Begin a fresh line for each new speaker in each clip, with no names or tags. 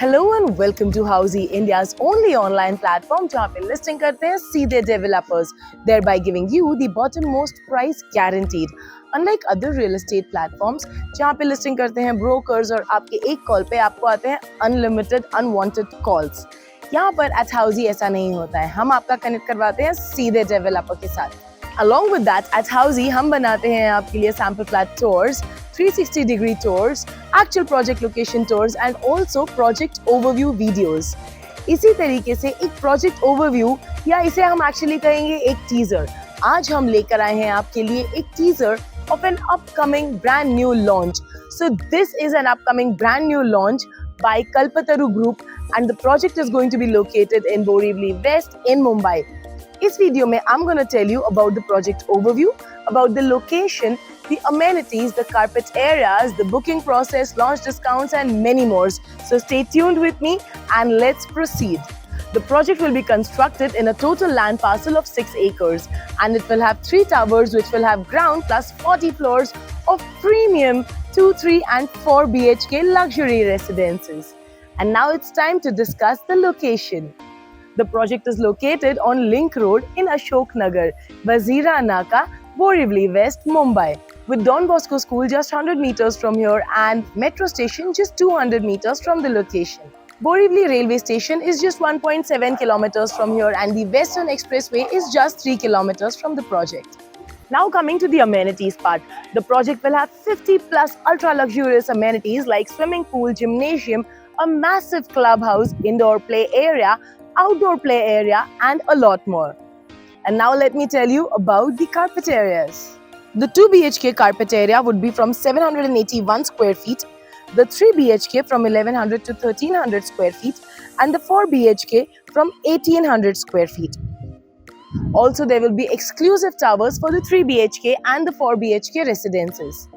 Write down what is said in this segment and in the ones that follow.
Hello and welcome to Housiey, India's only online platform जहां पे listing करते हैं सीधे developers, thereby giving you the bottom most price guaranteed. Unlike other real estate platforms जहां पे listing करते हैं ब्रोकर्स और आपके एक कॉल पे आपको आते हैं अनलिमिटेड अनवांटेड कॉल्स, यहाँ पर एट हाउसी ऐसा नहीं होता है. हम आपका कनेक्ट करवाते हैं सीधे डेवलपर के साथ. Along with that, at Housey हम बनाते हैं आपके लिए sample flat tours, 360-degree tours, actual project location tours and also project overview videos. इसी तरीके से एक project overview या इसे हम actually कहेंगे एक teaser. आज हम लेकर आए हैं आपके लिए एक teaser of an upcoming brand new launch. So this is an upcoming brand new launch by Kalpataru Group and the project is going to be located in Borivali West in Mumbai. इस video में I'm going to tell you about the project overview, about the location, the amenities, the carpet areas, the booking process, launch discounts and many more. So stay tuned with me and let's proceed. The project will be constructed in a total land parcel of 6 acres and it will have 3 towers which will have ground plus 40 floors of premium 2, 3 and 4 BHK luxury residences. And now it's time to discuss the location. The project is located on Link Road in Ashok Nagar, Bazira Naka, Borivali West, Mumbai. With Don Bosco School just 100 meters from here and metro station just 200 meters from the location. Borivali railway station is just 1.7 kilometers from here and the Western Expressway is just 3 kilometers from the project. Now coming to the amenities part, the project will have 50 plus ultra luxurious amenities like swimming pool, gymnasium, a massive clubhouse, indoor play area, outdoor play area and a lot more. And now let me tell you about the carpet areas. The 2 BHK carpet area would be from 781 square feet, the 3 BHK from 1100 to 1300 square feet and the 4 BHK from 1800 square feet. Also, there will be exclusive towers for the 3 BHK and the 4 BHK residences.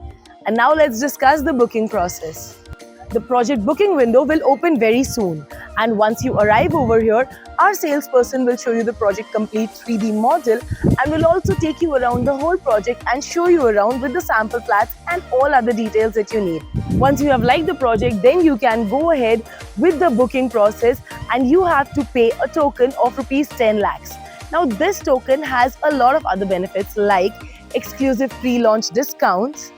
And now let's discuss the booking process. The project booking window will open very soon. And once you arrive over here, our salesperson will show you the project complete 3D model and will also take you around the whole project and show you around with the sample flats and all other details that you need. Once you have liked the project, then you can go ahead with the booking process and you have to pay a token of rupees 10 lakhs. Now this token has a lot of other benefits like exclusive pre-launch discounts,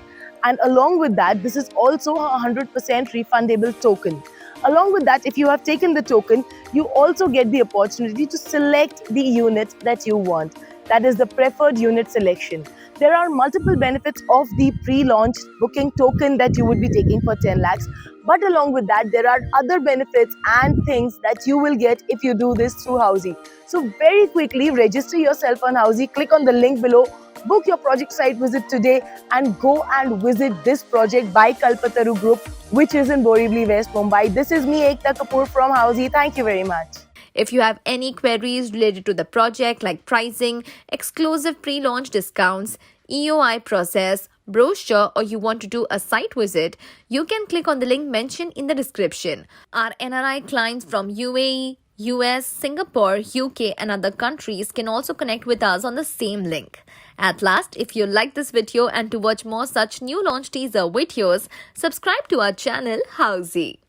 and along with that, this is also a 100% refundable token. Along with that, if you have taken the token, you also get the opportunity to select the unit that you want. That is the preferred unit selection. There are multiple benefits of the pre-launch booking token that you would be taking for 10 lakhs. But along with that, there are other benefits and things that you will get if you do this through Housey. So very quickly, register yourself on Housey. Click on the link below. Book your project site visit today and go and visit this project by Kalpataru Group, which is in Borivali West, Mumbai. This is me, Ekta Kapoor from Housey. Thank you very much.
If you have any queries related to the project like pricing, exclusive pre-launch discounts, EOI process, brochure, or you want to do a site visit, you can click on the link mentioned in the description. Our NRI clients from UAE, US, Singapore, UK and other countries can also connect with us on the same link. At last, if you like this video and to watch more such new launch teaser videos, subscribe to our channel Housey.